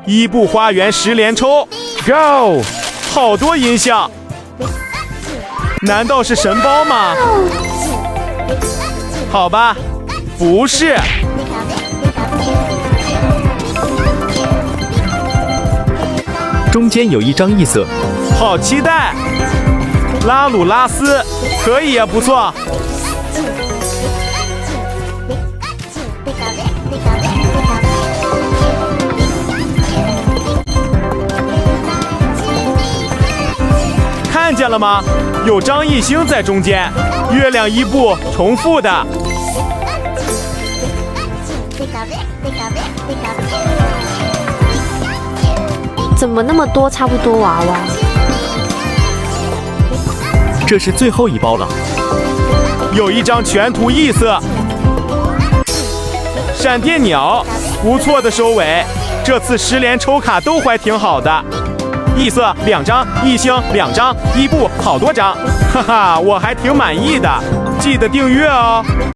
伊布花园10连抽 ，Go！ 好多音效，难道是神包吗？好吧，不是。中间有一张异色，好期待！拉鲁拉斯可以呀，不错。看见了吗？有张艺兴在中间，月亮伊布重复的。怎么那么多差不多娃娃？这是最后一包了。有一张全图异色，闪电鸟，不错的收尾。这次10连抽卡都还挺好的。异色2张，异星2张，伊布好多张，哈哈，我还挺满意的。记得订阅哦。